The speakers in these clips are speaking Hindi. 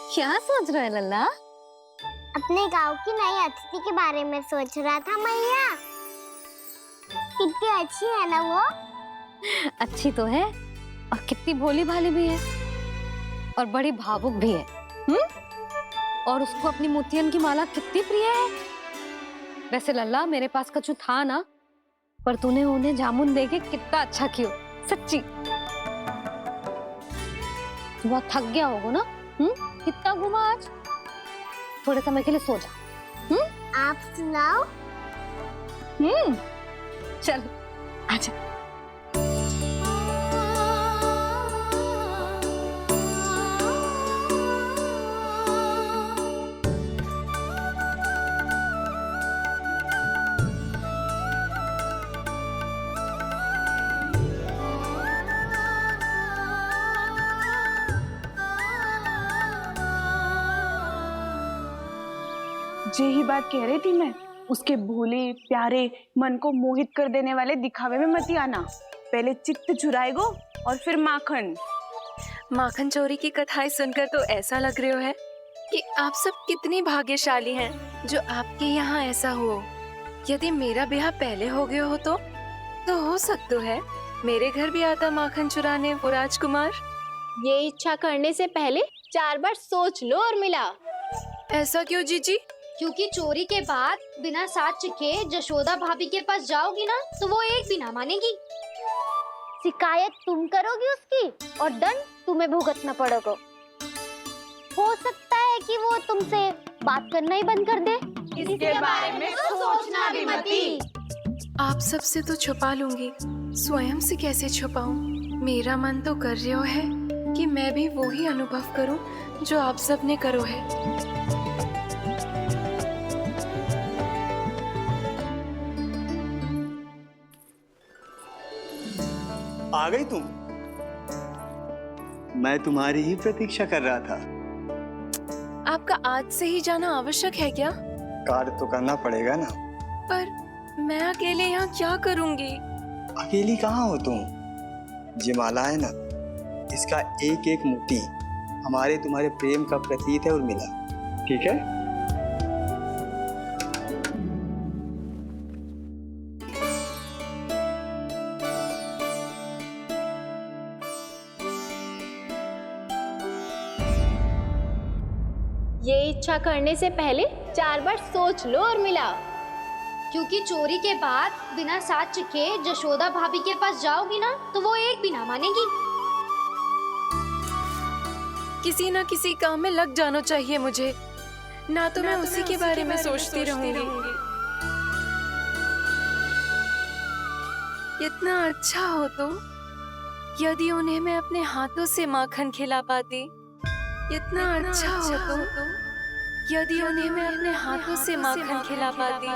क्या सोच रहा है लल्ला? अपने गांव की नई अतिथि के बारे में सोच रहा था मैया। कितनी अच्छी है ना वो। अच्छी तो है और कितनी भोली भाली भी है और बड़ी भावुक भी है। और उसको अपनी मोतियन की माला कितनी प्रिय है। वैसे लल्ला मेरे पास कछु था ना, पर तूने उन्हें जामुन देके कितना अच्छा किया, सच्ची। तू बहुत थक गया होगा ना? कितना घूमा आज? थोड़े समय के लिए सो जा। आप सुनाओ। चल आजा। यही बात कह रही थी मैं, उसके भोले प्यारे मन को मोहित कर देने वाले दिखावे में मत आना। पहले चित्त चुराएगो और फिर माखन। माखन चोरी की कथाएं सुनकर तो ऐसा लग रहा है कि आप सब कितनी भाग्यशाली हैं जो आपके यहाँ ऐसा हो। यदि मेरा ब्याह पहले हो गया हो तो हो सकता है मेरे घर भी आता माखन चुराने वो राजकुमार। ये इच्छा करने से पहले 4 बार सोच लो और मिला। ऐसा क्यों जीजी? क्योंकि चोरी के बाद बिना साथ चिखे जशोदा भाभी के पास जाओगी ना तो वो एक भी ना मानेगी। शिकायत तुम करोगी उसकी और दंड तुम्हें भुगतना पड़ेगा। हो सकता है कि वो तुमसे बात करना ही बंद कर दे। इसके बारे में सोचना भी मती। आप सबसे तो छुपा लूंगी, स्वयं से कैसे छुपाऊं? मेरा मन तो कर रहा है कि मैं भी वो ही अनुभव करूं जो आप सब ने करो है। आ गई तुम? मैं तुम्हारी ही प्रतीक्षा कर रहा था। आपका आज से ही जाना आवश्यक है क्या? कार्य तो करना पड़ेगा ना। पर मैं अकेले यहाँ क्या करूँगी? अकेली कहाँ हो तुम? ये माला है ना, इसका एक एक मोती हमारे तुम्हारे प्रेम का प्रतीक है उर्मिला, ठीक है? ये इच्छा करने से पहले 4 बार सोच लो और मिला। क्योंकि चोरी के बाद बिना साथ चिखे जशोदा भाभी के पास जाओगी ना तो वो एक भी ना मानेगी। किसी ना किसी काम में लग जाना चाहिए मुझे, ना तो मैं उसी के बारे में सोचती रहूंगी। इतना अच्छा हो तो यदि उन्हें मैं अपने हाथों से माखन खिला पाती। इतना अच्छा हो तो यदि उन्हें मैं अपने हाथों से माखन खिला पाती।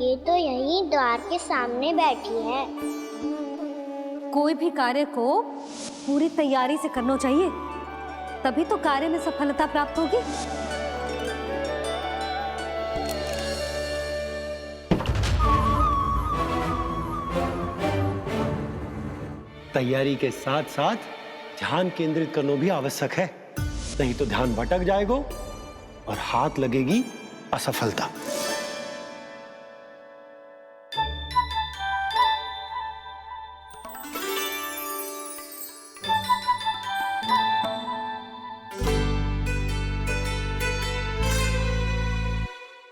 ये तो यहीं द्वार के सामने बैठी है। कोई भी कार्य को पूरी तैयारी से करना चाहिए, तभी तो कार्य में सफलता प्राप्त होगी। तैयारी के साथ साथ ध्यान केंद्रित करना भी आवश्यक है, नहीं तो ध्यान भटक जाएगा और हाथ लगेगी असफलता।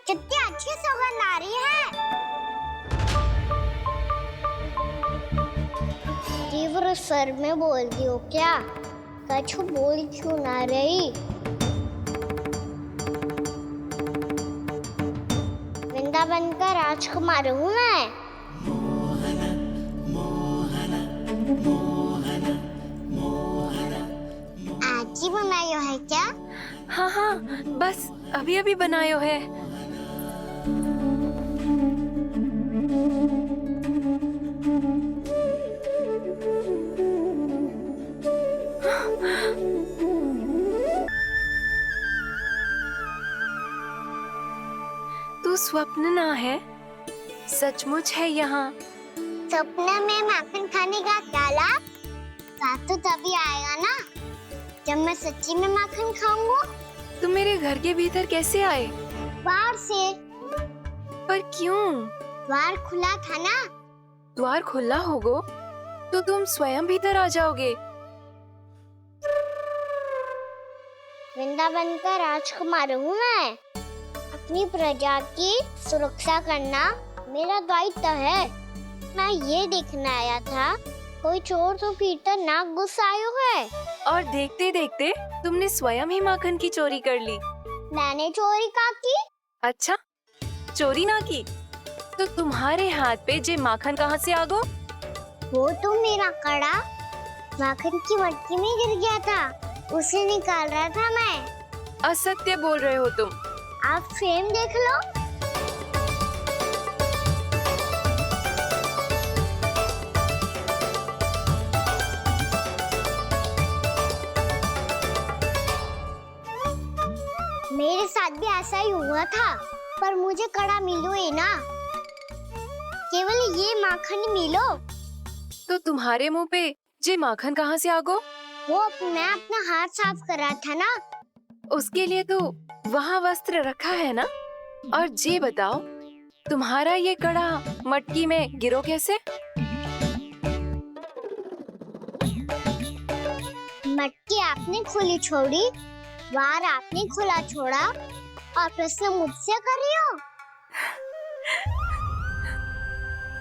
कितनी अच्छी सौगंध आ रही है। तीव्र स्वर में बोल दियो क्या? कछु बोल क्यों ना रही? वृंदावन का राजकुमार हूँ मैं। आज ही बनायो है क्या? हाँ हाँ, बस अभी अभी बनायो है। तू स्वप्न ना है, सचमुच है यहाँ। सपने में माखन खाने का क्या लाभ? स्वाद तो तभी आएगा ना जब मैं सच्ची में माखन खाऊंगा। तुम मेरे घर के भीतर कैसे आए? बाहर से। पर क्यों? द्वार खुला था ना। द्वार खुला होगा तो तुम स्वयं भीतर आ जाओगे। वृंदावन का राजकुमार हूँ मैं। अपनी प्रजा की सुरक्षा करना मेरा दायित्व है। मैं ये देखने आया था कोई चोर तो कीर्तन ना घुस आयो है। और देखते देखते तुमने स्वयं ही माखन की चोरी कर ली। मैंने चोरी का की? अच्छा, चोरी ना की तो तुम्हारे हाथ पे जे माखन कहाँ से आ गो? वो तो मेरा कड़ा माखन की मटकी में गिर गया था, उसे निकाल रहा था मैं। असत्य बोल रहे हो तुम। आप फ्रेम देख लो। मेरे साथ भी ऐसा ही हुआ था, पर मुझे कड़ा मिलो ही ना, केवल ये माखन मिलो। तो तुम्हारे मुंह पे जे माखन कहाँ से आ गो? वो मैं अपना हाथ साफ कर रहा था ना। उसके लिए तो वहाँ वस्त्र रखा है ना। और जे बताओ, तुम्हारा ये कड़ा मटकी में गिरो कैसे? मटकी आपने खुली छोड़ी, द्वार आपने खुला छोड़ा, और प्रश्न मुझसे कर रही हो?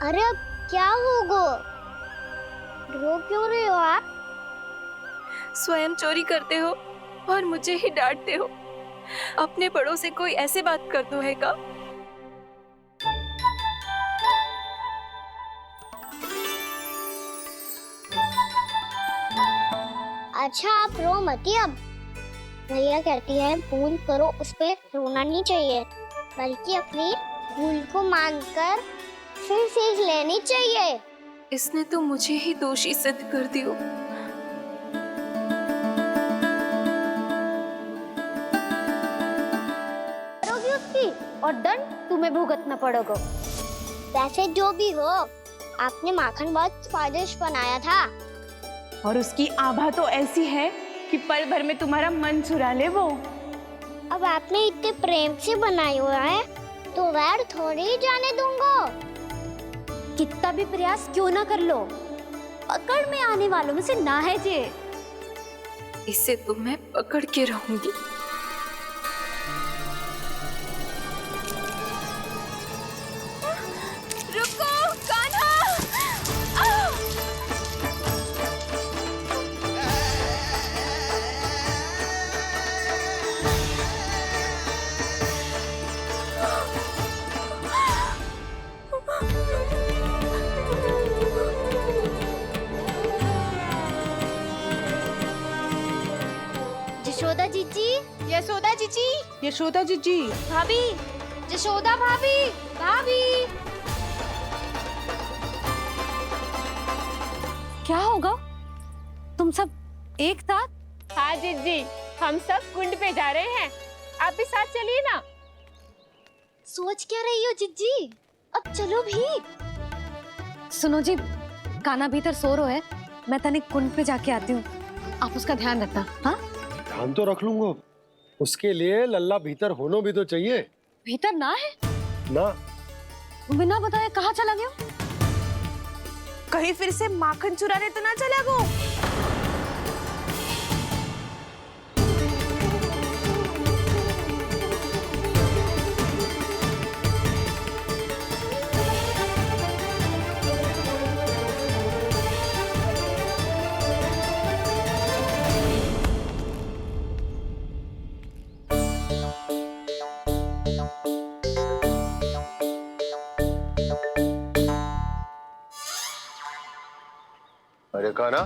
अरे अब क्या होगा? रो क्यों रहे हो आप? स्वयं चोरी करते हो और मुझे ही डांटते हो। अपने बड़ों से कोई ऐसे बात कर दो है का? अच्छा आप रो मती अब। भैया कहती है भूल करो, उस पे रोना नहीं चाहिए, बल्कि अपनी भूल को मानकर फिर सीख लेनी चाहिए। इसने तो मुझे ही दोषी सिद्ध कर दियो। करोगी उसकी और दंड तुम्हें भुगतना पड़ेगा। वैसे जो भी हो, आपने माखन बहुत स्वादिष्ट बनाया था। और उसकी आभा तो ऐसी है कि पल भर में तुम्हारा मन चुरा ले वो। अब आपने इतने प्रेम से बनाया हुआ है तो वैर थोड़ी ही जाने दूंगा। कितना भी प्रयास क्यों ना कर लो, पकड़ में आने वालों में से ना है जे। इसे तो मैं पकड़ के रहूंगी। रुको कान्हा! यशोदा जीजी, यशोदा जीजी, यशोदा जीजी, भाभी, यशोदा भाभी, भाभी। क्या होगा? तुम सब एक साथ? हाँ जीजी, हम सब कुंड पे जा रहे हैं, आप भी साथ चलिए ना। सोच क्या रही हो जीजी? अब चलो भी। सुनो जी, कान्हा भीतर सो रो है, मैं तनिक कुंड पे जाके आती हूँ, आप उसका ध्यान रखना। हाँ, ध्यान तो रख लूंगा, उसके लिए लल्ला भीतर होना भी तो चाहिए। भीतर ना है? ना, बिना बताए कहाँ चला गया? कहीं फिर से माखन चुराने तो ना चला गो। अरे कान्हा,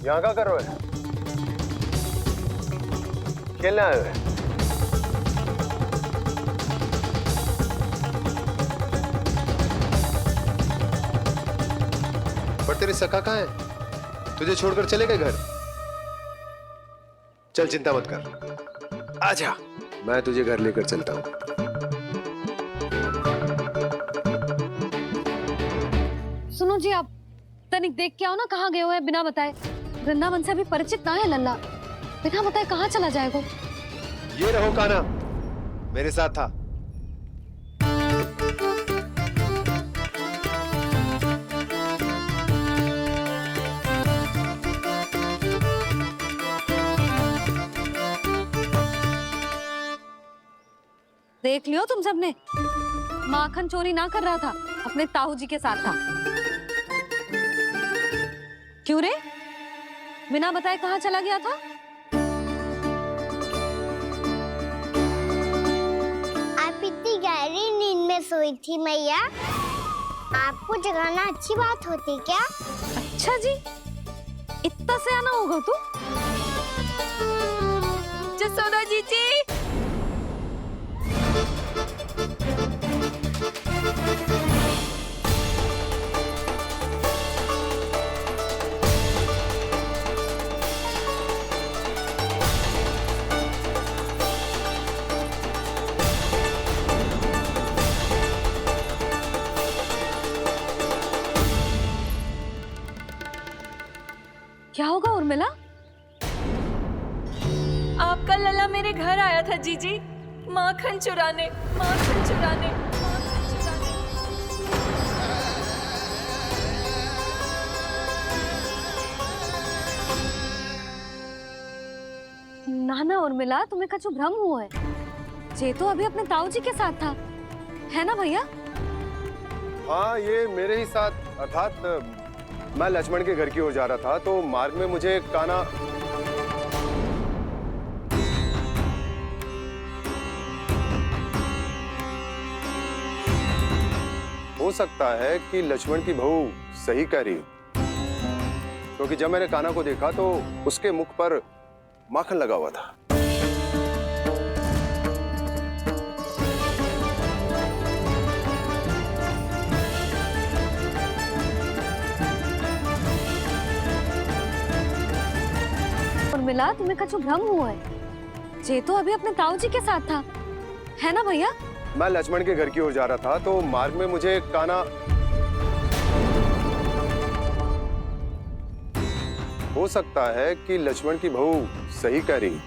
यहाँ क्या कर रहे हो? खेलने आए हुए? पर तेरे सखा कहाँ है? तुझे छोड़कर चले गए घर? चल चिंता मत कर, आजा, मैं तुझे घर लेकर चलता हूँ। तनिक देख के आओ ना कहाँ गए हुए हैं बिना बताए। वृंदावन से अभी परिचित ना है लल्ला, बिना बताए कहाँ चला जाएगा। ये रहो कान्हा, मेरे साथ था। देख लियो तुम सबने, माखन चोरी ना कर रहा था, अपने ताऊ जी के साथ था। क्यों रे, बिना बताए कहाँ चला गया था? आप इतनी गहरी नींद में सोई थी मैया, आपको जगाना अच्छी बात होती क्या? अच्छा जी, इतना सियाना होगा तू? जसोदा जीजी, क्या होगा उर्मिला? आपका लल्ला मेरे घर आया था जीजी, माखन चुराने, माखन चुराने, माखन चुराने। ना ना उर्मिला, तुम्हें कछु भ्रम हुआ है। ये तो अभी अपने ताऊ जी के साथ था, है ना भैया? हाँ, ये मेरे ही साथ, अर्थात मैं लक्ष्मण के घर की ओर जा रहा था तो मार्ग में मुझे कान्हा हो सकता है कि लक्ष्मण की बहू सही कह रही हो, क्योंकि जब मैंने कान्हा को देखा तो उसके मुख पर माखन लगा हुआ था। उर्मिला, तुम्हें कछु भ्रम हुआ है। ये तो अभी अपने ताऊ जी के साथ था, है ना भैया? मैं लक्ष्मण के घर की ओर जा रहा था तो मार्ग में मुझे कान्हा हो सकता है कि लक्ष्मण की बहू सही कह रही,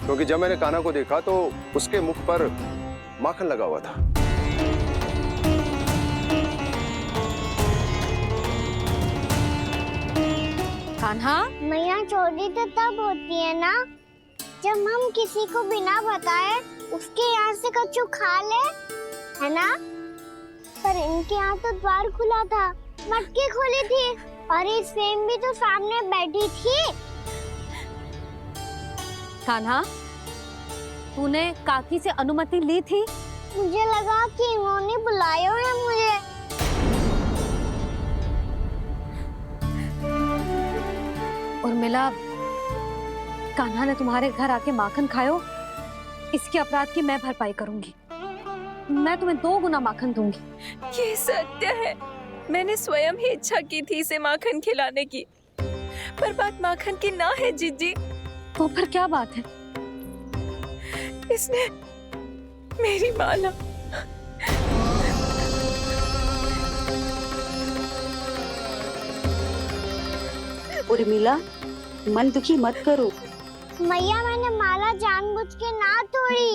क्योंकि जब मैंने कान्हा को देखा तो उसके मुख पर माखन लगा हुआ था। कान्हा, मैया, चोरी तो तब होती है ना जब हम किसी को बिना बताए उसके यहाँ से कछु खा ले, है ना? पर इनके यहाँ तो द्वार खुला था, मटकी खुली थी और ये सेम भी तो सामने बैठी थी। कान्हा, तूने काकी से अनुमति ली थी? मुझे लगा कि इन्होंने बुलाया है मुझे। उर्मिला, कान्हा ने तुम्हारे घर आके माखन खायो, इसके अपराध की मैं भरपाई करूंगी। मैं तुम्हें 2 गुना माखन दूंगी। ये सत्य है, मैंने स्वयं ही इच्छा की थी इसे माखन खिलाने की, पर बात माखन की ना है जीजी। तो फिर क्या बात है? इसने मेरी माला उर्मिला, मन दुखी मत करो। मैया, मैंने माला जानबूझ के ना तोड़ी।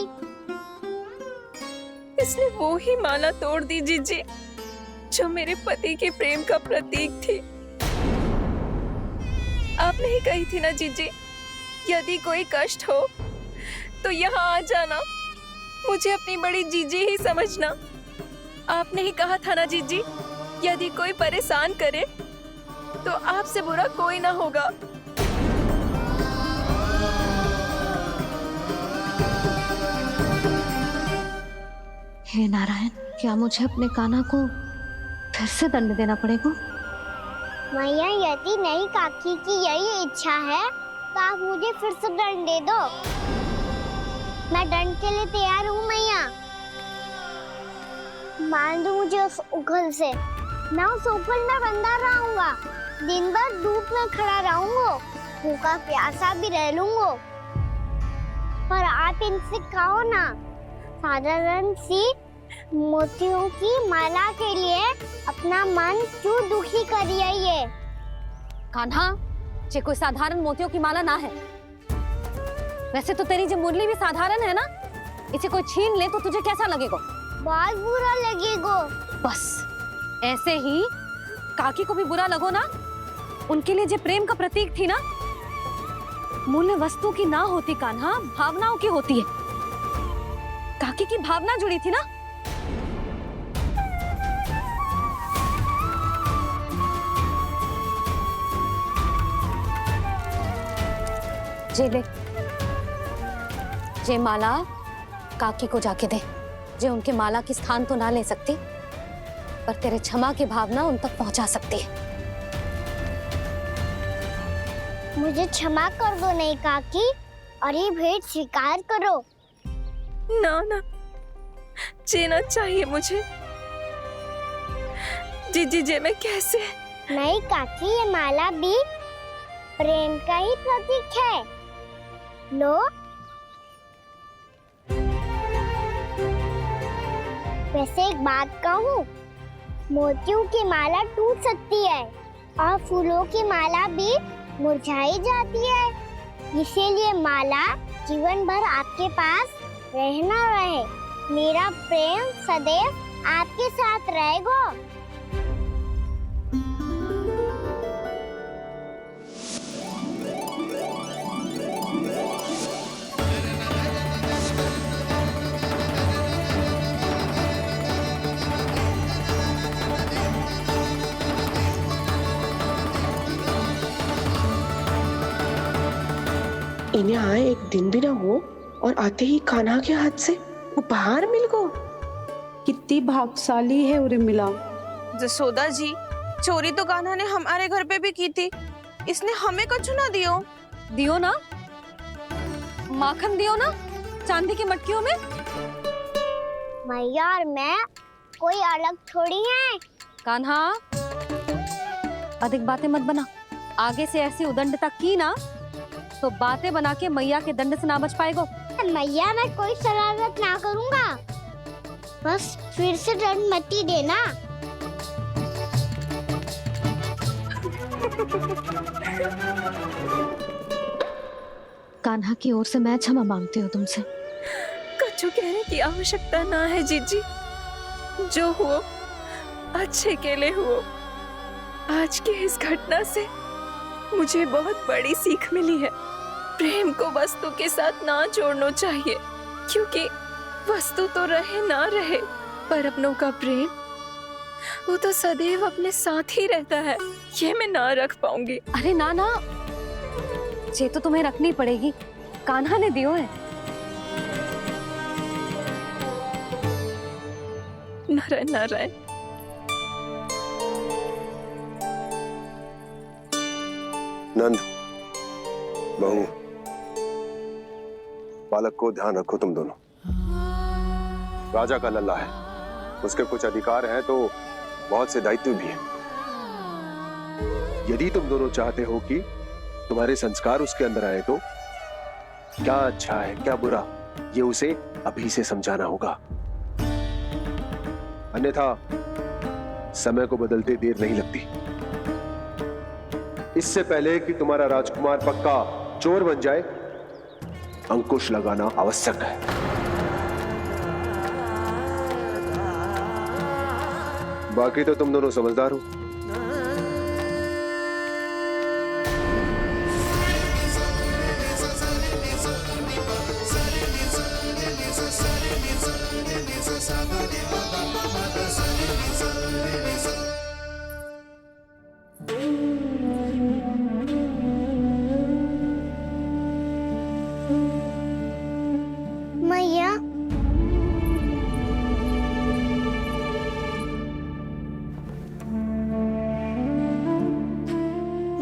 इसने वो ही माला तोड़ दी जीजी, जो मेरे पति के प्रेम का प्रतीक थी। आपने ही कही थी ना जीजी, यदि कोई कष्ट हो तो यहाँ आ जाना, मुझे अपनी बड़ी जीजी ही समझना। आपने ही कहा था ना जीजी, यदि कोई परेशान करे तो आपसे बुरा कोई ना होगा। हे नारायण, क्या मुझे अपने कान्हा को फिर से दंड देना पड़ेगा? मैया, यदि नहीं काकी की यही इच्छा है तो आप मुझे फिर से दंड दे दो। मैं दंड के लिए तैयार हूँ मैया। मान दो मुझे उस उखल से, मैं उस उखल में बंधा रहूंगा, दिन भर धूप में खड़ा रहूंगा, भूखा प्यासा भी रह लूंगा। पर आप इनसे कहो ना, साधारण सी मोतियों की माला के लिए अपना मन क्यों दुखी कर रही है ये? कान्हा, ये कोई साधारण मोतियों की माला ना है। वैसे तो तेरी जो मुरली भी साधारण है ना, इसे कोई छीन ले तो तुझे कैसा लगेगा? बहुत बुरा लगेगा। बस ऐसे ही काकी को भी बुरा लगो ना। उनके लिए जो प्रेम का प्रतीक थी ना, मूल्य वस्तु की ना होती कान्हा, भावनाओं की होती है। काकी की भावना जुड़ी थी ना। जे ले, जे माला काकी को जाके दे। जे उनके माला की स्थान तो ना ले सकती, पर तेरे क्षमा की भावना उन तक पहुंचा सकती है। मुझे क्षमा कर दो नहीं काकी, और ये भेंट स्वीकार करो। ना ना, जीना चाहिए मुझे। जीजी जे मैं कैसे? नहीं काकी, ये माला भी प्रेम का ही प्रतीक है। लो। वैसे एक बात कहूँ, मोतियों की माला टूट सकती है और फूलों की माला भी मुरझाई जाती है। इसीलिए माला जीवन भर आपके पास रहना रहे। मेरा प्रेम सदैव आपके साथ रहेगा। इन्हें आए एक दिन भी ना हो और आते ही कान्हा के हाथ से उपहार मिल गो। कितनी भाग्यशाली है उर्मिला। जसोदा जी, चोरी तो कान्हा ने हमारे घर पे भी की थी। इसने हमें कुछ ना दियो। दियो ना, माखन दियो ना, चांदी की मटकियों में। मैया और मैं कोई अलग थोड़ी हैं। कान्हा, अधिक बातें मत बना। आगे से ऐसी उदंडता की ना तो बातें बना के मैया के दंड से ना बच पाएगो। मैया, मैं कोई शरारत ना करूंगा, बस फिर से दंड मत ही देना। कान्हा की ओर से मैं क्षमा मांगती हूँ तुमसे। कछु कहने की आवश्यकता ना है जीजी। जो हुआ अच्छे के लिए हुआ। आज की इस घटना से मुझे बहुत बड़ी सीख मिली है। प्रेम को वस्तु के साथ ना जोड़ना चाहिए, क्योंकि वस्तु तो रहे ना रहे, पर अपनों का प्रेम वो तो सदैव अपने साथ ही रहता है। ये मैं ना रख पाऊंगी। अरे ना ना, ये तो तुम्हें रखनी पड़ेगी। कान्हा ने दियो है। नारायण नारायण। नंद, बहू, बालक को ध्यान रखो तुम दोनों। राजा का लल्ला है, उसके कुछ अधिकार हैं तो बहुत से दायित्व भी हैं। यदि तुम दोनों चाहते हो कि तुम्हारे संस्कार उसके अंदर आए तो क्या अच्छा है क्या बुरा, ये उसे अभी से समझाना होगा। अन्यथा समय को बदलते देर नहीं लगती। इससे पहले कि तुम्हारा राजकुमार पक्का चोर बन जाए, अंकुश लगाना आवश्यक है। बाकी तो तुम दोनों समझदार हो। मैया,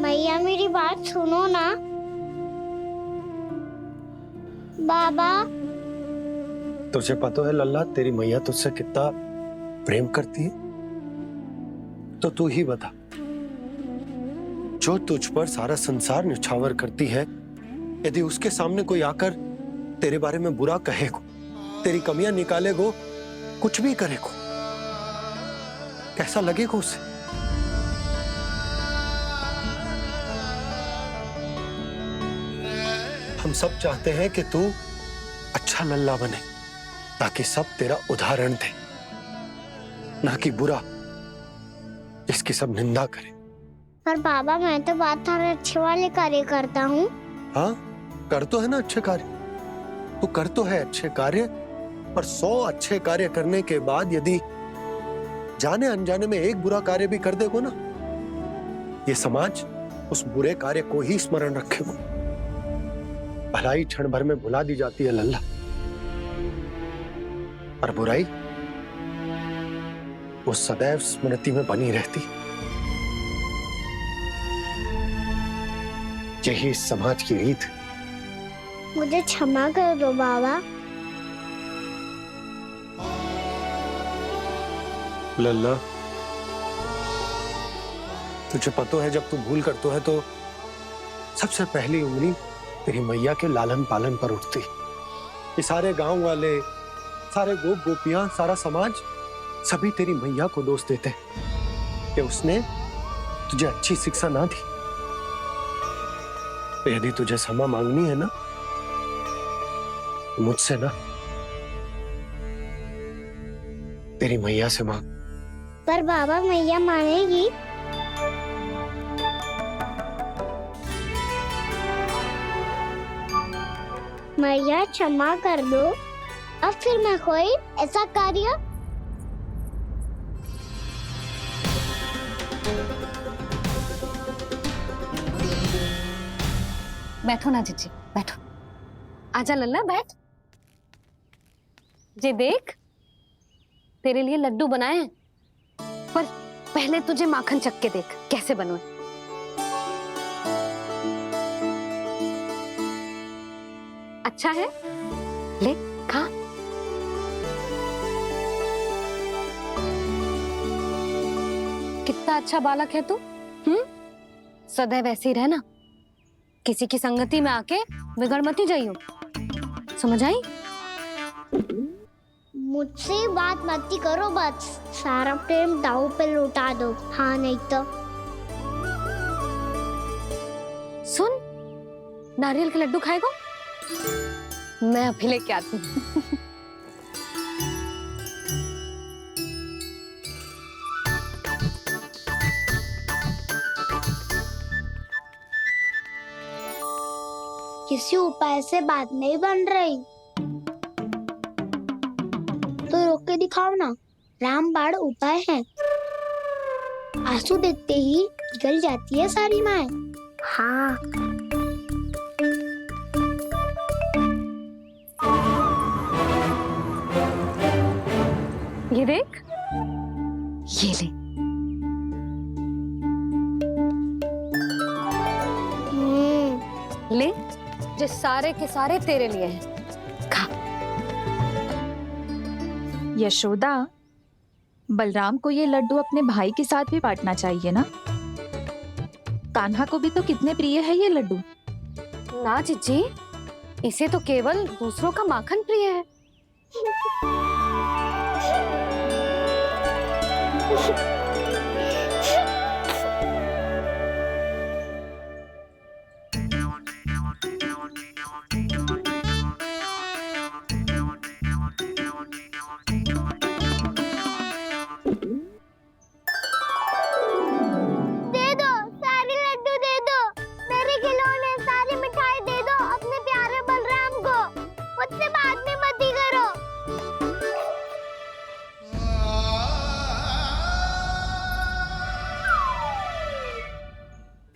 मैया मेरी बात सुनो ना। बाबा, तुझे पता है लल्ला, तेरी मैया तुझसे कितना प्रेम करती है? तो तू ही बता, जो तुझ पर सारा संसार न्यौछावर करती है, यदि उसके सामने कोई आकर तेरे बारे में बुरा कहेगो, तेरी कमियां निकालेगो, कुछ भी करे को, कैसा लगेगा उसे? हम सब चाहते हैं कि तू अच्छा लल्ला बने, ताकि सब तेरा उदाहरण दे, ना कि बुरा जिसकी सब निंदा करे। पर बाबा मैं तो बात थारे अच्छे वाले कार्य करता हूँ। हाँ, कर तो है ना अच्छे कार्य, तू कर तो है अच्छे कार्य, पर 100 अच्छे कार्य करने के बाद यदि जाने अनजाने में एक बुरा कार्य भी कर देगो ना, ये समाज उस बुरे कार्य को ही स्मरण रखेगो। भलाई क्षण भर में भुला दी जाती है लल्ला, और बुराई वो सदैव स्मृति में बनी रहती। यही इस समाज की रीत। मुझे क्षमा कर दो बाबा। लल्ला, तुझे पता है जब तू भूल करतो है तो सबसे पहली उंगली तेरी मैया के लालन पालन पर उठती। ये सारे गांव वाले, सारे गोप गोपियां, सारा समाज सभी तेरी मैया को दोष देते कि उसने तुझे अच्छी शिक्षा ना दी। तो यदि तुझे क्षमा मांगनी है ना, मुझसे ना, तेरी मैया से मांग। पर बाबा मैया मानेगी? मैया क्षमा कर दो, अब फिर मैं कोई ऐसा कार्य। बैठो ना जीजी, बैठो। आजा लल्ला, बैठ। जे देख, तेरे लिए लड्डू बनाए हैं, पर पहले तुझे माखन चख के देख कैसे बने। अच्छा है, ले खा। कितना अच्छा बालक है तू। सदैव ऐसे ही रहना, किसी की संगति में आके बिगड़ मती जाइयो, समझ आई? मुझसे बात मत करो, बस सारा प्रेम दाव पे लौटा दो। हाँ नहीं तो सुन, नारियल के लड्डू खाएगा? मैं अभी लेके आती हूँ। किसी उपाय से बात नहीं बन रही तो रोक के दिखाओ ना। रामबाण उपाय है, आंसू देखते ही गल जाती है सारी माए। हाँ ये देख, ये ले। ले, जो सारे के सारे तेरे लिए हैं, खा। यशोदा, बलराम को ये लड्डू अपने भाई के साथ भी बांटना चाहिए ना। कान्हा को भी तो कितने प्रिय है ये लड्डू। ना जीजी, इसे तो केवल दूसरों का माखन प्रिय है।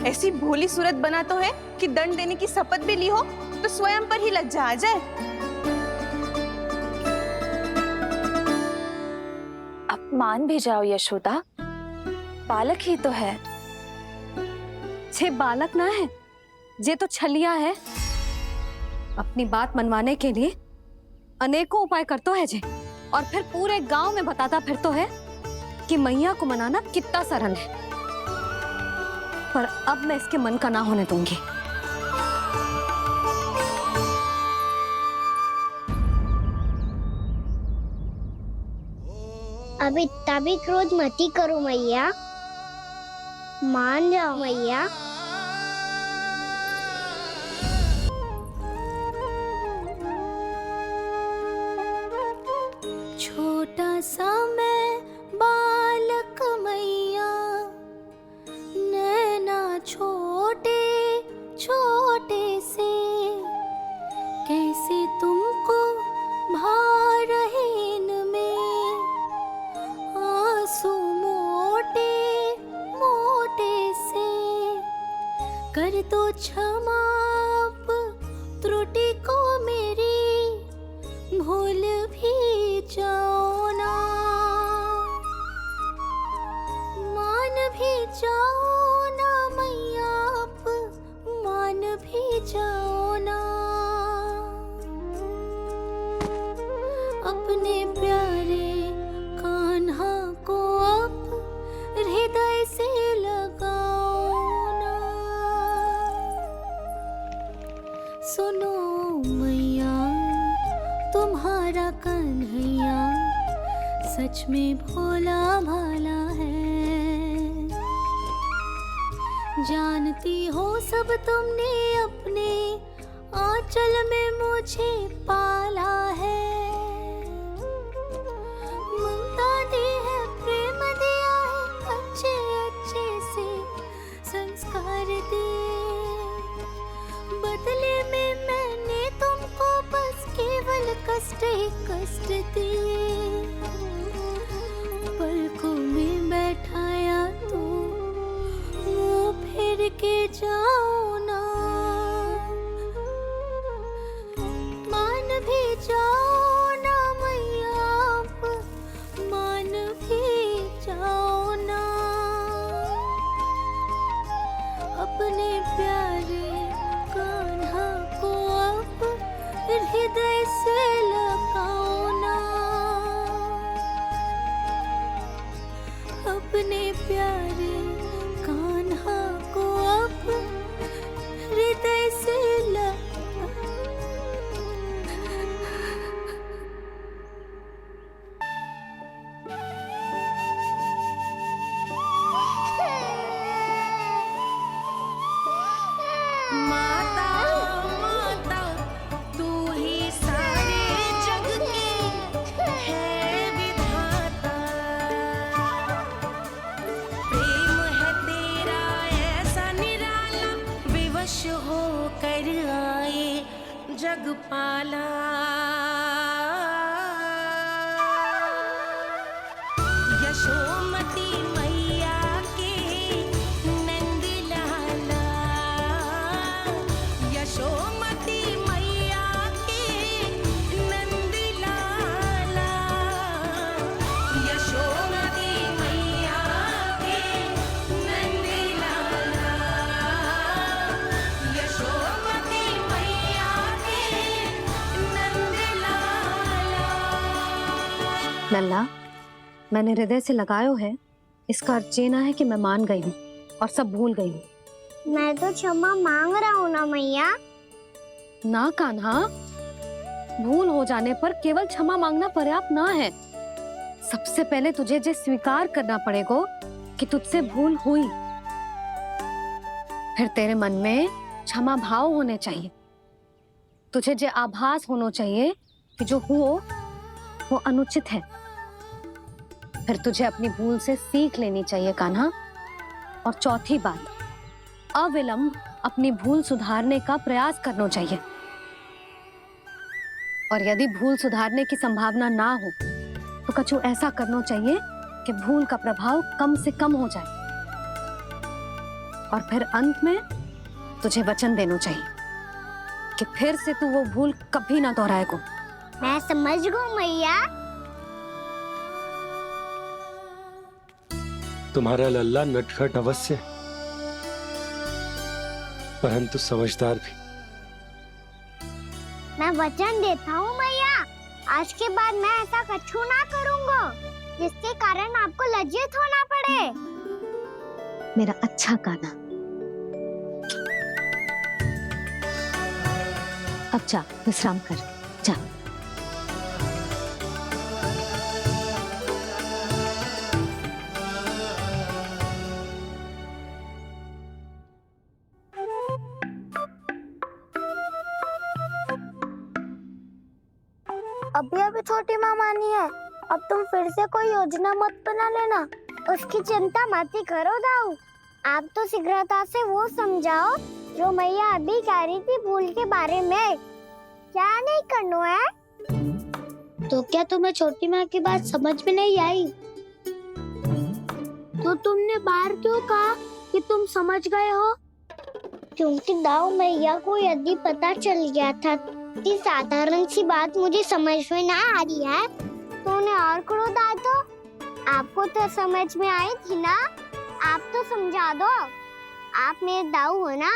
ऐसी भोली सूरत बना तो है कि दंड देने की शपथ भी ली हो तो स्वयं पर ही लज्जा आ जाए। अब मान भी जाओ यशोदा, बालक ही तो है। छे बालक ना है, जे तो छलिया है। अपनी बात मनवाने के लिए अनेकों उपाय करतो है जे, और फिर पूरे गांव में बताता फिरतो है कि मैया को मनाना कितना सरल है। पर अब मैं इसके मन का ना होने दूंगी। अब इतना भी क्रोध मत ही करो मैया, मान जाओ मैया। छोटा सा मैं बालक मैया, नैना छोटे छोटे से, कैसे तुमको भा रहे इनमें आंसू मोटे मोटे से। कर दो क्षमा त्रुटि को मेरी, भूल भी जाओ ना, मान भी जाओ ना मैया, आप मान भी जाओ ना। अपने प्यारे कान्हा को अब हृदय से लगाओ ना। सुनो मैया, तुम्हारा कन्हैया सच में भोला भाला है। जानती हो सब तुमने अपने आंचल में मुझे पाला है। ममता दी है, प्रेम दिया है, अच्छे अच्छे से संस्कार दिए। बदले में मैंने तुमको बस केवल कष्ट ही कष्ट दिए। पलकों में बैठाया तो मुंह फेर के जाओ ना, मान भी जाओ ना मैया, आप मान भी जाओ ना। अपने प्यारे कान्हा को अब हृदय से लगाओ ना। अपने प्यारे कान्हा को अब हृदय से माता माता तू ही सारे जग की है विधाता। प्रेम है तेरा ऐसा निराला, विवश हो कर आए जग पाला। यशोमती मैया के नंद लाला, यशोमती मैया के नंद लाला, यशोमती मैया के नंद लाला, यशोमती मैया के नंद लाला। लल्ला, मैंने हृदय से लगायो है, इसका अर्थ ये ना है कि मैं मान गई हूँ और सब भूल गई हूँ। मैं तो क्षमा मांग रहा हूँ ना मैया। ना कान्हा, भूल हो जाने पर केवल क्षमा मांगना पर्याप्त ना है। सबसे पहले तुझे ये स्वीकार करना पड़ेगा कि तुझसे भूल हुई। फिर तेरे मन में क्षमा भाव होने चाहिए। तुझे ये आभास होना चाहिए कि जो हुआ वो अनुचित है। फिर तुझे अपनी भूल से सीख लेनी चाहिए कान्हा। और चौथी बात, अविलंब अपनी भूल सुधारने का प्रयास करना चाहिए। और यदि भूल सुधारने की संभावना ना हो तो कछु ऐसा करना चाहिए कि भूल का प्रभाव कम से कम हो जाए। और फिर अंत में तुझे वचन देना चाहिए कि फिर से तू वो भूल कभी ना दोहराएगा। मैं समझ गई मैया। तुम्हारा लल्ला नटखट अवश्य, परंतु समझदार भी। मैं वचन देता हूँ मैया, आज के बाद मैं ऐसा कछु ना करूँगा जिसके कारण आपको लज्जित होना पड़े। मेरा अच्छा कान्हा, अब जा विश्राम कर, जा। भी छोटी माँ मानी है। अब तुम फिर से कोई योजना मत बना लेना। उसकी चिंता मत ही करो दाऊ। आप तो शीघ्रता से वो समझाओ जो मैया अभी कह रही थी भूल के बारे में। क्या नहीं करना है? तो क्या तुम्हें छोटी माँ की बात समझ में नहीं आई? तो तुमने बाहर क्यों कहा कि तुम समझ गए हो? क्योंकि दाऊ मैया को यदि पता चल गया था कि साधारण सी बात मुझे समझ में ना आ रही है तो उन्हें और क्रोध आया। तो आपको तो समझ में आई थी ना, आप तो समझा दो। आप मेरे दाऊ हो ना।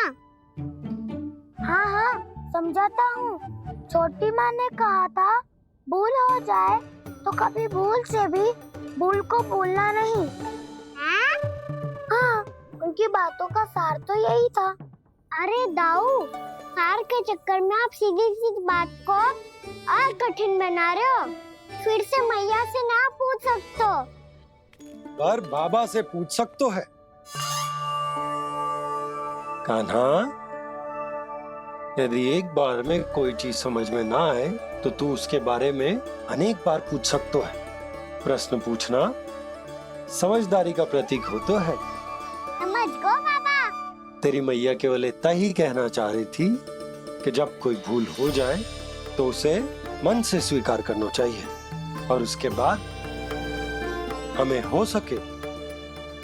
हाँ हाँ समझाता हूँ। छोटी माँ ने कहा था भूल हो जाए तो कभी भूल से भी भूल को भूलना नहीं। हाँ उनकी बातों का सार तो यही था। अरे दाऊ, सार के चक्कर में आप सीधी सीधी बात को और कठिन बना रहे हो। फिर से मैया से ना पूछ सकते हो। पर बाबा से पूछ सकते है। कान्हा, यदि एक बार में कोई चीज समझ में ना आए तो तू उसके बारे में अनेक बार पूछ सकते है। प्रश्न पूछना समझदारी का प्रतीक होता है। समझ गो बाबा। तेरी मैया केवल इतना ही कहना चाह रही थी कि जब कोई भूल हो जाए तो उसे मन से स्वीकार करना चाहिए और उसके बाद हमें हो सके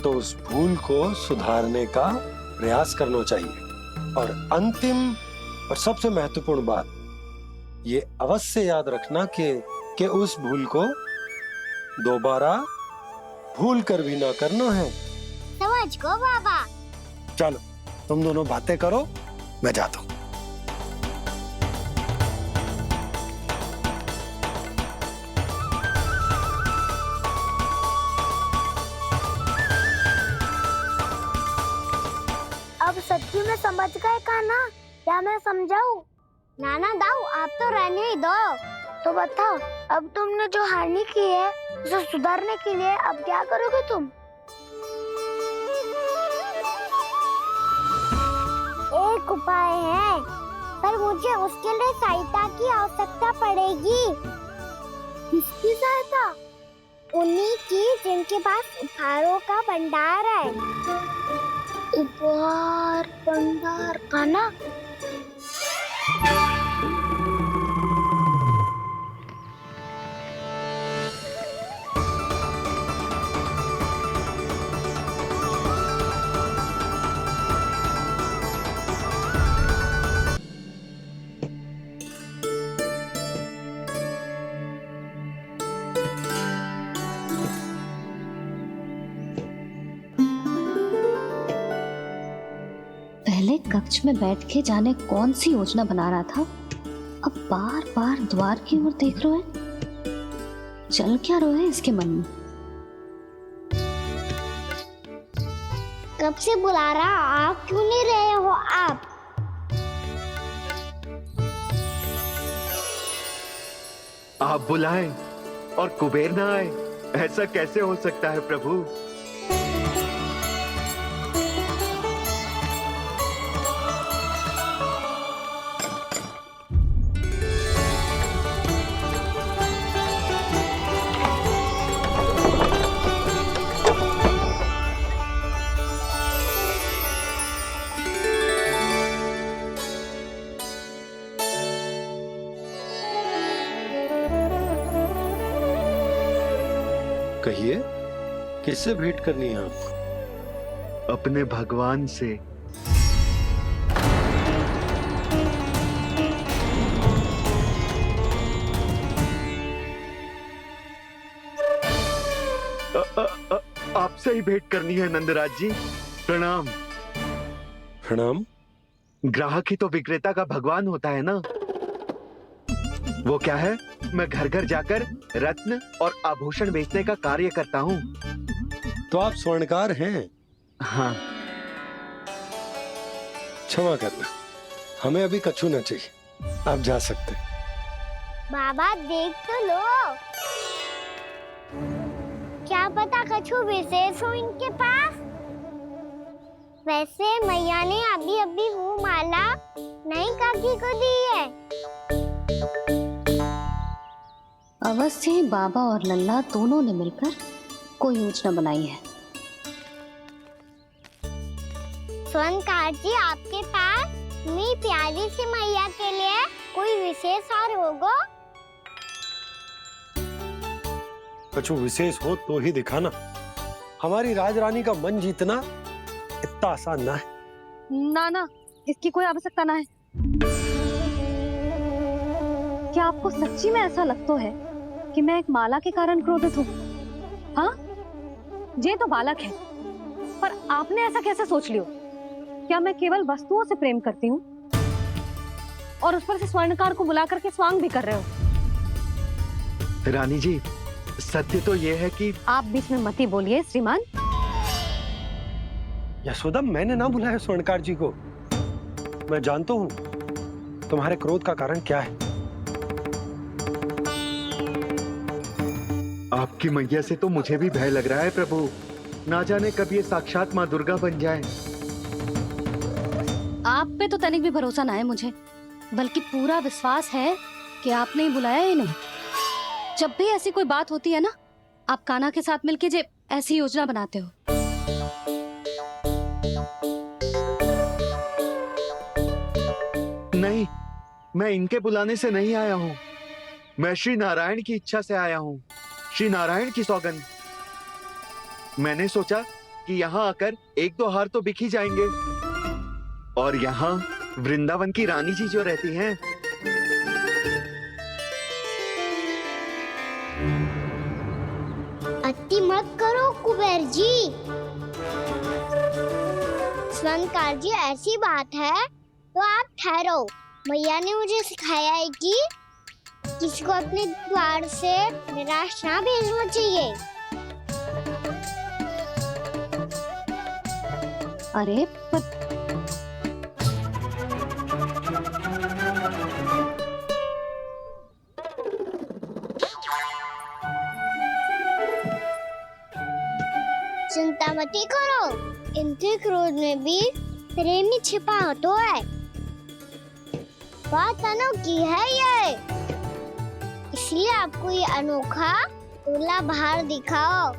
तो उस भूल को सुधारने का प्रयास करना चाहिए। और अंतिम और सबसे महत्वपूर्ण बात ये अवश्य याद रखना कि उस भूल को दोबारा भूल कर भी ना करना है। समझ गो बाबा। चलो तुम दोनों बातें करो, मैं जाता हूँ। अब सच्ची में समझ गए कान्हा? क्या मैं समझाऊं? नाना दाऊ आप तो रहने ही दो। तो बताओ अब तुमने जो हानि की है उसे सुधारने के लिए अब क्या करोगे तुम? एक उपाय है पर मुझे उसके लिए सहायता की आवश्यकता पड़ेगी। किसकी सहायता? उन्हीं की जिनके पास उपहारों का भंडार है। उपहार भंडार का ना? पहले कक्ष में बैठ के जाने कौन सी योजना बना रहा था, अब बार बार द्वार की ओर देख रहे हैं। चल क्या रहे हैं इसके मन में? कब से बुला रहा, आप क्यों नहीं रहे हो? आप बुलाएं और कुबेर ना आए, ऐसा कैसे हो सकता है प्रभु? कहिए, किससे भेंट करनी है आपको? अपने भगवान से। आपसे ही भेंट करनी है नंदराज जी। प्रणाम। प्रणाम। ग्राहक ही तो विक्रेता का भगवान होता है ना। वो क्या है, मैं घर घर जाकर रत्न और आभूषण बेचने का कार्य करता हूँ। तो आप स्वर्णकार हैं? हाँ। क्षमा करना, हमें अभी कछु न चाहिए, आप जा सकते हैं। बाबा देख तो लो, क्या पता कछु विशेष हो इनके पास। वैसे मैया ने अभी अभी वो माला नई काकी को दी है। अवश्य ही बाबा और लल्ला दोनों ने मिलकर कोई योजना बनाई है। स्वर्णकार जी, आपके पास मेरी प्यारी सी मैया के लिए कोई विशेष और होगा? कुछ विशेष हो तो ही दिखाना। हमारी राजरानी का मन जीतना इतना आसान ना है। ना, इसकी कोई आवश्यकता ना है। क्या आपको सच्ची में ऐसा लगता है कि मैं एक माला के कारण क्रोधित हूँ? हाँ, ये तो बालक है, पर आपने ऐसा कैसे सोच लियो? क्या मैं केवल वस्तुओं से प्रेम करती हूँ और उस पर से स्वर्णकार को बुला करके स्वांग भी कर रहे हो? रानी जी, सत्य तो ये है कि आप बीच में मत ही बोलिए श्रीमान। यशोदा, मैंने ना बुलाया स्वर्णकार जी को। मैं जानता हूँ तुम्हारे क्रोध का कारण क्या है। आपकी मैया से तो मुझे भी भय लग रहा है प्रभु। ना जाने कब ये साक्षात माँ दुर्गा बन जाए। आप पे तो तनिक भी भरोसा ना है मुझे, बल्कि पूरा विश्वास है कि आपने ही बुलाया है इन्हें। जब भी ऐसी कोई बात होती है ना, आप कान्हा के साथ मिलके जे ऐसी योजना बनाते हो। नहीं, मैं इनके बुलाने से नहीं आया हूँ। मैं श्री नारायण की इच्छा से आया हूँ। श्री नारायण की सौगंध। मैंने सोचा कि यहाँ आकर एक दो हार तो बिक ही जाएंगे। और यहाँ वृंदावन की रानी जी जो रहती हैं, अति मत करो कुबेर जी। स्वर्णकार जी, ऐसी बात है तो आप ठहरो। मैया ने मुझे सिखाया है कि किसी को अपने द्वार से निराश ना भेजना चाहिए। अरे पर चिंता मत करो, इनके क्रोध में भी प्रेम ही छिपा तो है। बात अनोखी है ये, इसलिए आपको ये अनोखा दूल्हा बाहर दिखाओ।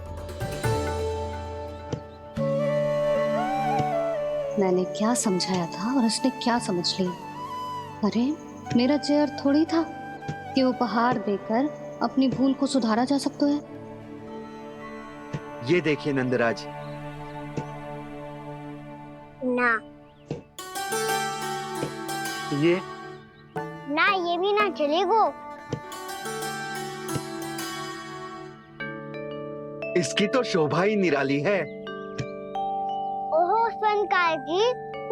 मैंने क्या समझाया था और उसने क्या समझ लिया? अरे मेरा चेयर थोड़ी था कि उपहार देकर अपनी भूल को सुधारा जा सकता है। ये देखिए नंदराज। ना ये ना, ये भी ना चलेगा। इसकी तो शोभा ही निराली है। ओहो स्वर्णकार जी,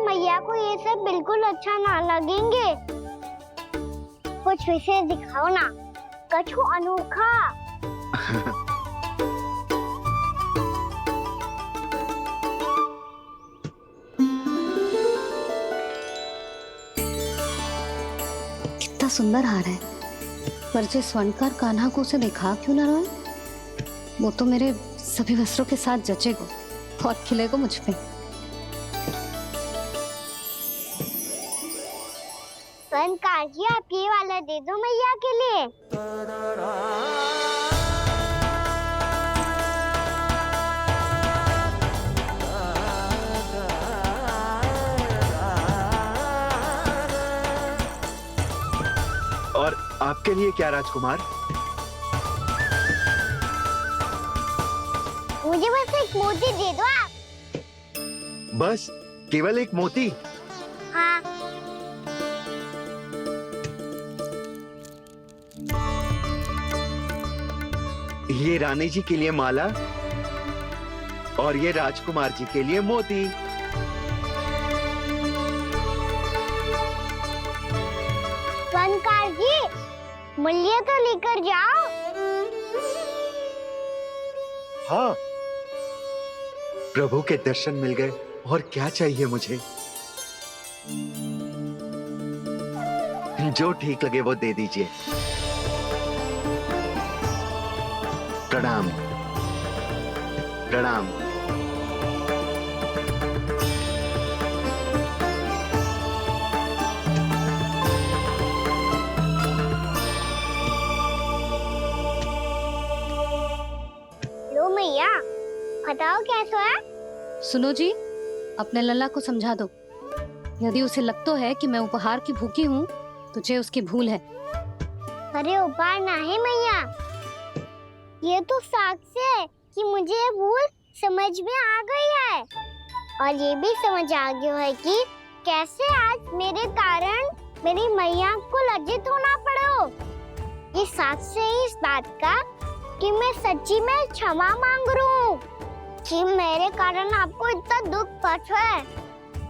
मैया को ये सब बिल्कुल अच्छा ना लगेंगे। कुछ विशेष दिखाओ ना, कछु अनोखा। कितना सुंदर हार है, पर जो स्वर्णकार कान्हा को उसे दिखा क्यों ना रहा है? वो तो मेरे सभी वस्त्रों के साथ जचेगा और खिलेगा मुझ पे। स्वर्णकार जी, आप ये वाला दे दो मैया के लिए। और आपके लिए क्या राजकुमार? मुझे बस एक मोती दे दो आप। बस केवल एक मोती? हाँ। ये रानी जी के लिए माला और ये राजकुमार जी के लिए मोती। स्वर्णकार जी, मूल्य तो लेकर जाओ। हाँ, प्रभु के दर्शन मिल गए और क्या चाहिए मुझे। जो ठीक लगे वो दे दीजिए। प्रणाम प्रणाम। बताओ कैसा है? सुनो जी, अपने लल्ला को समझा दो। यदि उसे लगता है कि मैं उपहार की भूखी हूँ, तुझे उसकी भूल है। अरे उपहार ना है मैया, ये तो साक्ष्य है कि मुझे ये भूल समझ में आ गई है, और ये भी समझ आ गया है कि कैसे आज मेरे कारण मेरी मैया को लज्जित होना पड़ो। ये साक्ष्य है इस बात का कि मैं सच्ची में क्षमा मांग रहा हूँ कि मेरे कारण आपको इतना दुख पहुंचा है।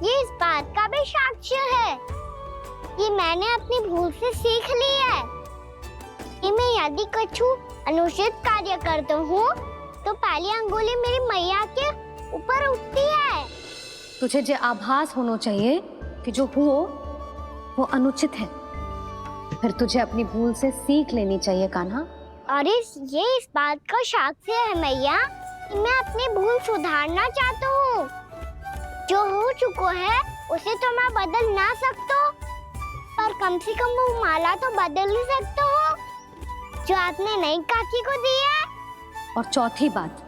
ये इस बात का भी साक्ष्य है कि मैंने अपनी भूल से सीख ली है कि मैं यदि कुछ अनुचित कार्य करता हूँ तो पहली अंगुली मेरी मैया के ऊपर उठती है। तुझे जो आभास होना चाहिए कि जो हुआ वो अनुचित है, फिर तुझे अपनी भूल से सीख लेनी चाहिए कान्हा। और ये इस बात का साक्ष्य है मैया कि मैं अपनी भूल सुधारना चाहता हूँ। जो हो चुका है उसे तो मैं बदल ना सकता, पर कम से कम वो माला तो बदल ही सकता हूँ जो आपने नई काकी को दी है। और चौथी बात,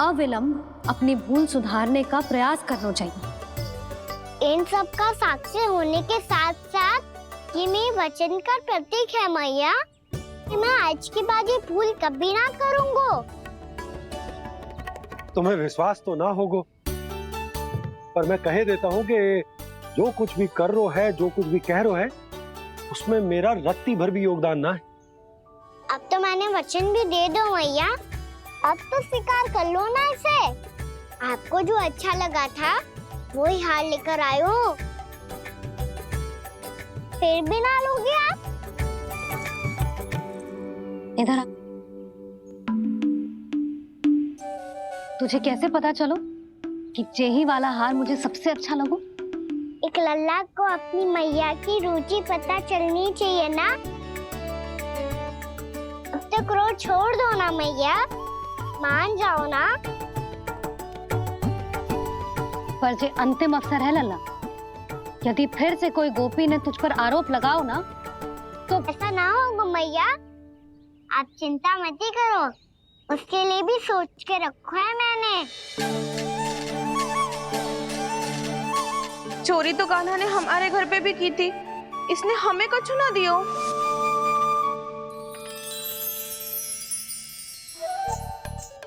अविलंब अपनी भूल सुधारने का प्रयास करना चाहिए। इन सब का साक्षी होने के साथ साथ ये मेरे वचन का प्रतीक है मैया कि मैं आज के बाद ये भूल कभी ना करूँगा। तुम्हें विश्वास तो ना होगो, पर मैं कह देता हूँ कि जो कुछ भी कर रो है, जो कुछ भी कह रो है, उसमें मेरा रत्ती भर भी योगदान ना है। अब तो मैंने वचन भी दे दो मैया, अब तो स्वीकार कर लो ना इसे। आपको जो अच्छा लगा था वही हार लेकर आयो, फिर भी ना लोगे आप? इधर आ। तुझे कैसे पता चलो कि जेही वाला हार मुझे सबसे अच्छा लगो? एक लल्ला को अपनी मैया की रुचि पता चलनी चाहिए ना। अब तक क्रोध छोड़ दो ना मैया, मान जाओ ना। पर जे अंतिम अवसर है लल्ला, यदि फिर से कोई गोपी ने तुझ पर आरोप लगाओ ना तो ऐसा ना होगा मैया, आप चिंता मत ही करो, उसके लिए भी सोच के रखा है मैंने। चोरी तो कान्हा ने हमारे घर पे भी की थी, इसने हमें कछु ना दियो।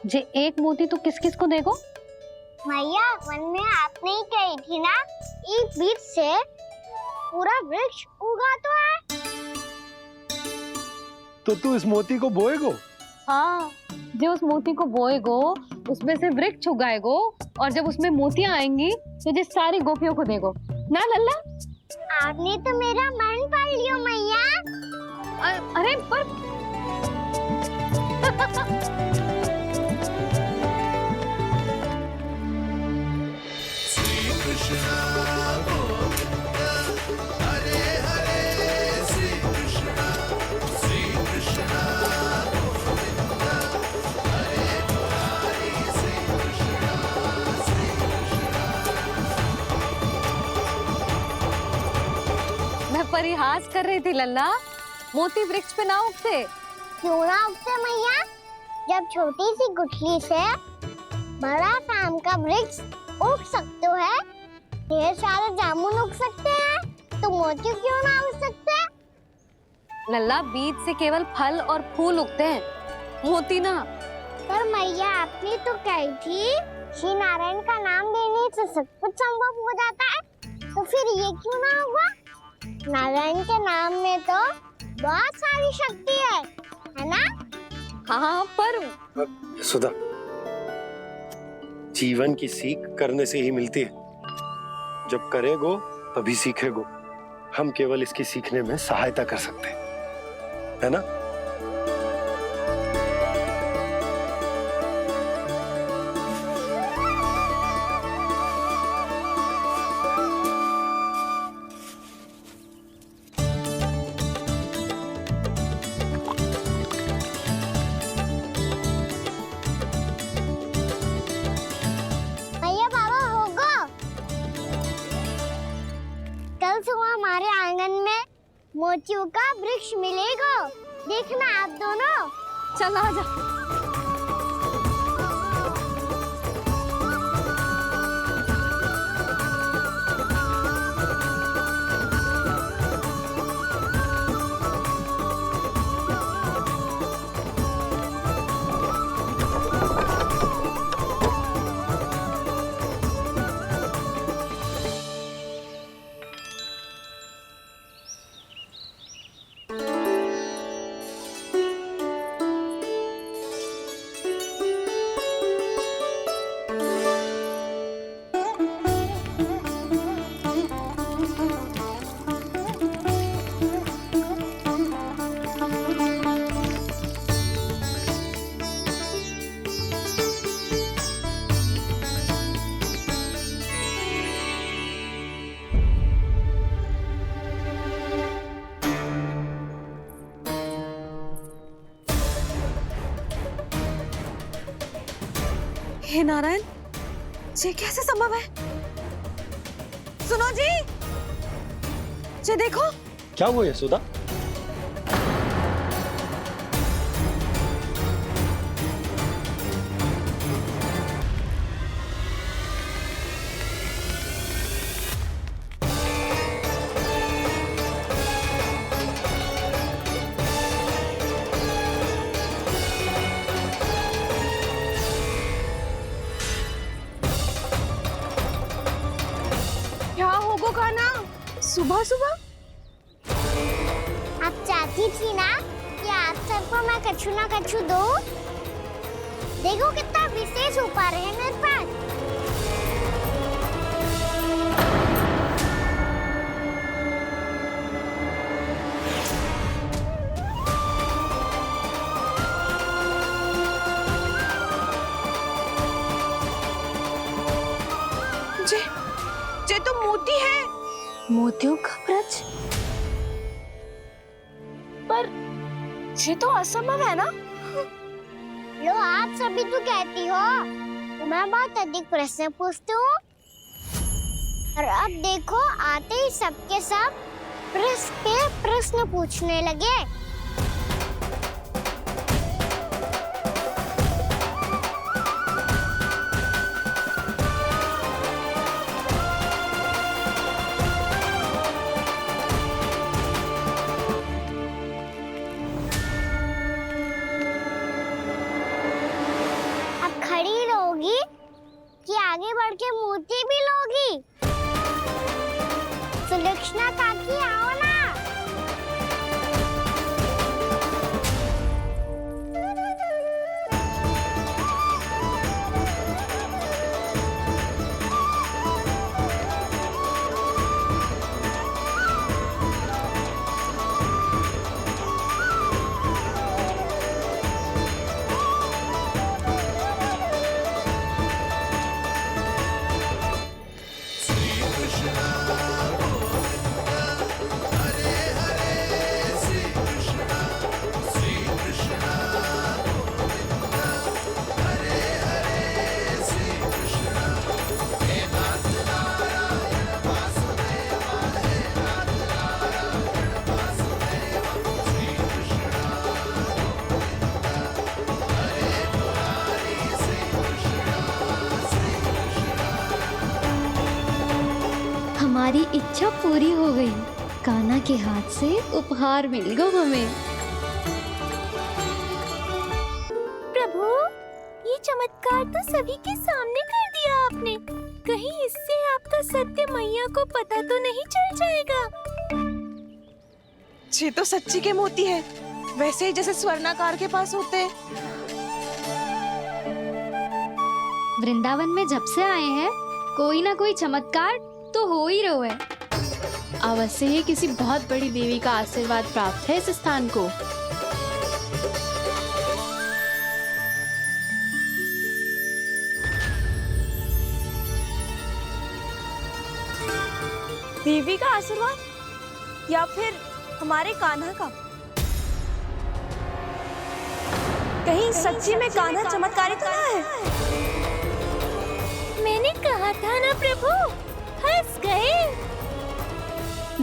जे एक मोती तो किस किस को देगो? मैया मन में आपने ही कही थी ना, एक बीज से पूरा वृक्ष उगा तो है। तो तू इस मोती को बोएगो? हाँ, जो उस मोती को बोएगो उसमें से वृक्ष उगाएगो, और जब उसमें मोतियां आएंगी तो जिस सारी गोपियों को देगो ना लल्ला। आपने तो मेरा मन पढ़ लियो मैया। अरे पर परिहास कर रही थी लल्ला, मोती वृक्ष पे ना उगते। क्यों ना उगते मैया? जब छोटी सी गुठली से बड़ा आम का वृक्ष उग सकते है, ढेर सारे जामुन उग सकते हैं, तो मोती क्यों ना उग सकते? लल्ला, बीज से केवल फल और फूल उगते हैं, मोती ना। पर मैया आपने तो कही थी श्री नारायण का नाम लेने से सब कुछ संभव हो जाता है, तो फिर ये क्यों ना होगा? नारायण के नाम में तो बहुत सारी शक्ति है ना? हाँ, पर सुधा, जीवन की सीख करने से ही मिलती है। जब करेगो तभी सीखेगो। हम केवल इसकी सीखने में सहायता कर सकते हैं, है ना? हमारे आंगन में मोतियों का वृक्ष मिलेगा, देखना आप दोनों। चल आ जा। हे नारायण, ये कैसे संभव है? सुनो जी, ये देखो। क्या हुआ यशोदा? क्या होगो कान्हा सुबह सुबह? आप चाहती थी ना कि आज सबको मैं कछु ना कछु दो। देखो कितना विशेष उपहार है मेरे पास। ये तो मोती है। मोतियों का ब्रज? पर ये तो असंभव है ना? लो आप सभी तो कहती हो, मैं बहुत अधिक प्रश्न पूछती हूँ, और अब देखो आते ही सबके सब प्रश्न पे प्रश्न पूछने लगे। खड़ी रहोगी कि आगे बढ़ के मोती भी लोगी? सुलक्षणा काकी आओ ना। हमारी इच्छा पूरी हो गई। कान्हा के हाथ से उपहार मिल गया हमें। प्रभु, ये चमत्कार तो सभी के सामने कर दिया आपने। कहीं इससे आपका सत्य मैया को पता तो नहीं चल जाएगा? ये तो सच्ची के मोती है, वैसे ही जैसे स्वर्णाकार के पास होते हैं। वृंदावन में जब से आए हैं, कोई ना कोई चमत्कार तो हो ही रहा है। अवश्य ही किसी बहुत बड़ी देवी का आशीर्वाद प्राप्त है इस स्थान को। देवी का आशीर्वाद या फिर हमारे कान्हा का? कहीं सच्ची में कान्हा चमत्कारी तो ना है? मैंने कहा था ना प्रभु, हंस गए।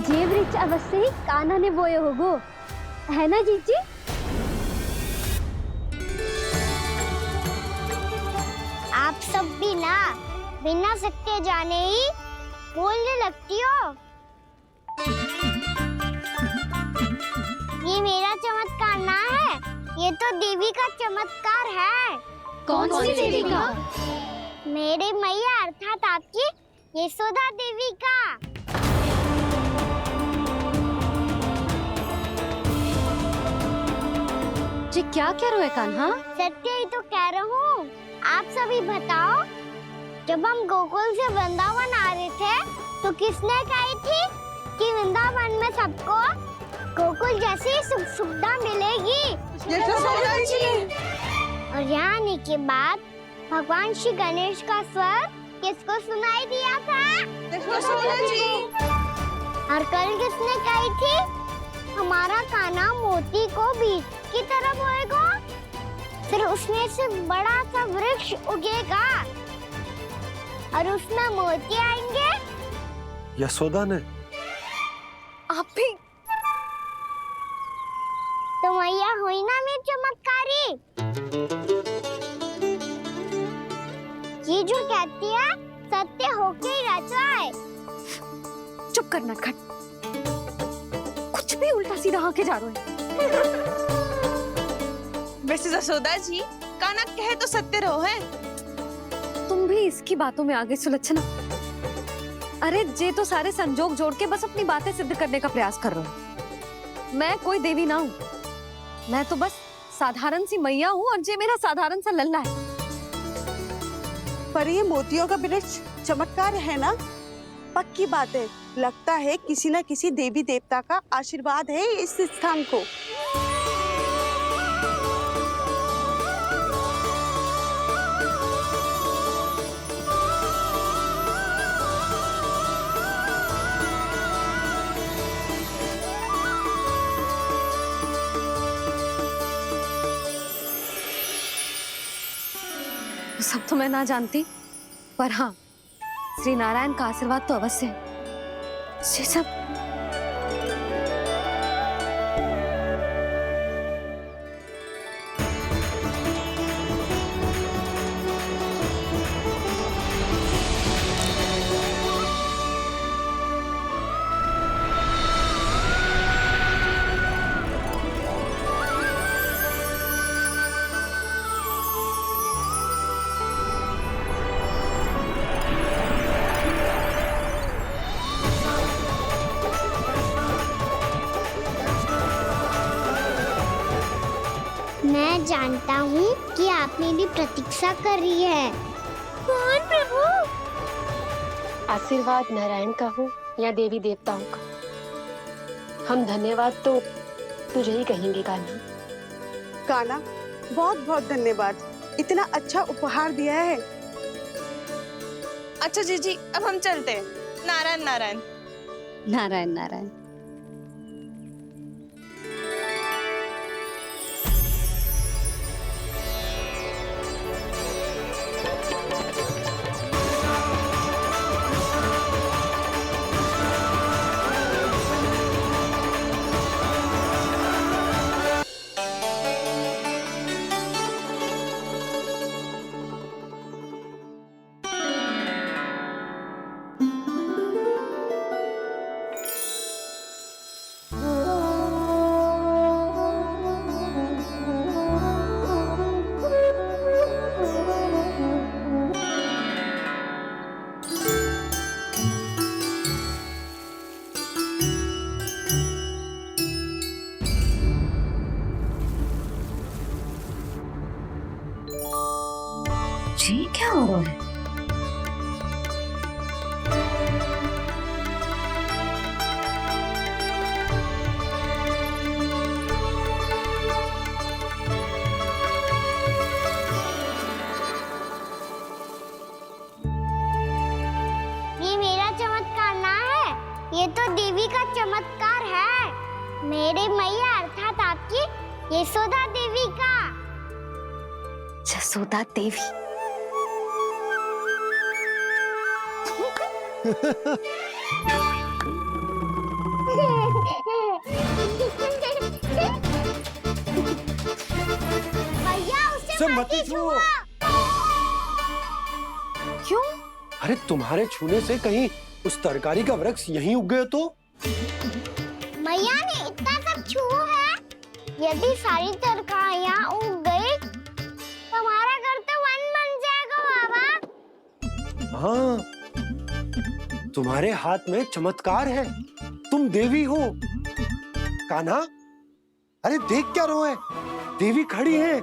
ये वृक्ष अवश्य ही कान्हा ने बोए होगो, है ना जीजी? आप सब भी ना बिना सत्य जाने ही बोलने लगती हो। ये मेरा चमत्कार ना है, ये तो देवी का चमत्कार है। कौन सी देवी का? मेरे मैया अर्थात आपकी यशोदा देवी का। जी क्या कह रहे हो कान्हा? सत्य ही तो कह रहा हूँ। आप सभी बताओ, जब हम गोकुल से वृंदावन आ रहे थे तो किसने कही थी कि वृंदावन में सबको गोकुल जैसी सुख सुविधा मिलेगी? और यहाँ आने के बाद भगवान श्री गणेश का स्वर किसको सुनाई दिया था? और कल किसने कही थी हमारा कान्हा मोती को बीच की तरफ होएगा? फिर उसमें से बड़ा सा वृक्ष उगेगा और उसमें मोती आएंगे। यशोदा ने? आप भी? तो मैया हुई ना मेरी चमत्कारी। ये जो कहती है सत्य होके ही रहता है। चुप कर नटखट, कुछ भी उल्टा सीधा आके जा रहे हैं। वैसे यशोदा जी, कान्हा कहे तो सत्य रहो है। तुम भी इसकी बातों में आगे सुलझना। अरे जे तो सारे संजोग जोड़ के बस अपनी बातें सिद्ध करने का प्रयास कर रहे हो। मैं कोई देवी ना हूँ, मैं तो बस साधारण सी मैया हूँ और जे मेरा साधारण सा लल्ला है। पर ये मोतियों का वृक्ष चमत्कार है ना? पक्की बात है, लगता है किसी न किसी देवी देवता का आशीर्वाद है इस स्थान को। सब तो मैं ना जानती, पर हाँ, श्री नारायण का आशीर्वाद तो अवश्य है। ये सब मैं जानता हूँ कि आप मेरी प्रतीक्षा कर रही है। कौन प्रभु? आशीर्वाद नारायण का हो या देवी देवताओं का, हम धन्यवाद तो तुझे ही कहेंगे कान्हा। कान्हा, बहुत बहुत धन्यवाद, इतना अच्छा उपहार दिया है। अच्छा जीजी, अब हम चलते हैं। नारायण नारायण। नारायण नारायण। जी क्या हो रहा है? ये मेरा चमत्कार ना है, ये तो देवी का चमत्कार है। मेरे मैया अर्थात आपकी यशोदा देवी का। यशोदा देवी? भैया उसे मत छुओ। क्यों? अरे तुम्हारे छूने से कहीं उस तरकारी का वृक्ष यहीं उग गए तो? मैया ने इतना सब छुआ है, यदि सारी तरकारियां उग गई तो हमारा घर तो वन बन जाएगा बाबा। हाँ, तुम्हारे हाथ में चमत्कार है, तुम देवी हो। कान्हा, अरे देख क्या रहो है, देवी खड़ी है,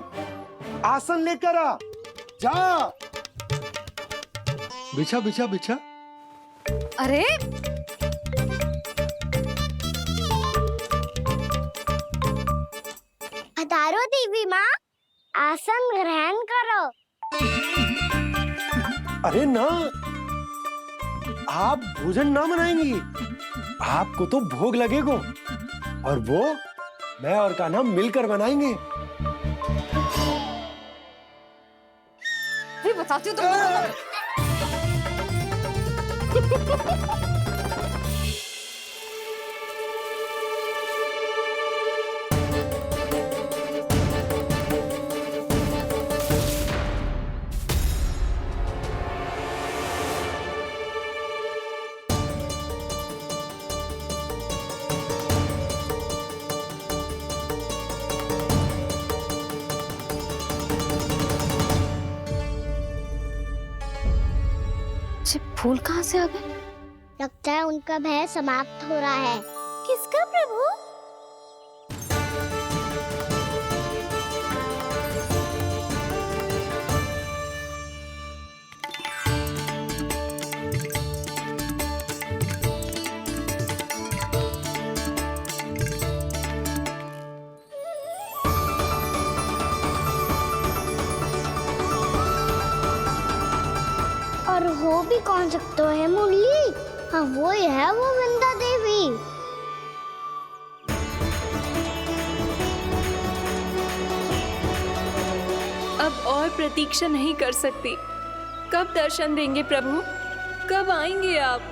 आसन लेकर आ, जा। बिछा बिछा बिछा। अरे पधारो देवी माँ, आसन ग्रहण करो। अरे ना, आप भोजन ना मनाएंगी, आपको तो भोग लगेगा और वो मैं और कान्हा मिलकर बनाएंगे। बताती हूँ तुमको। फूल कहाँ से आ गए? लगता है उनका भय समाप्त हो रहा है। किसका प्रभु? और हो भी कौन सकता है मुरली? हाँ वो ही है, वो वृंदा देवी। अब और प्रतीक्षा नहीं कर सकती। कब दर्शन देंगे प्रभु? कब आएंगे आप?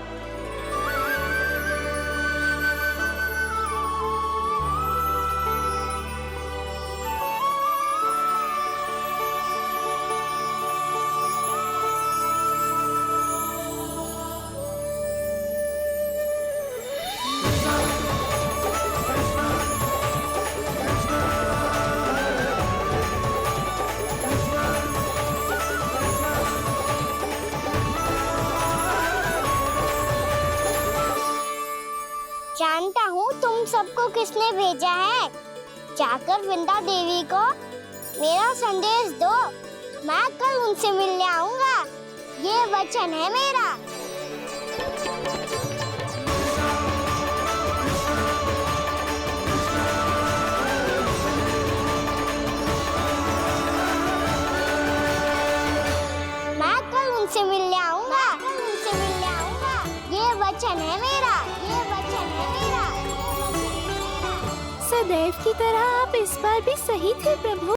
जानता हूँ तुम सबको किसने भेजा है। जाकर वृंदा देवी को मेरा संदेश दो। मैं कल उनसे मिलने आऊंगा, ये वचन है मेरा। मैं कल उनसे मिलने आऊंगा, ये वचन है मेरा, ये वचन है मेरा। सदैव की तरह आप इस बार भी सही थे प्रभु।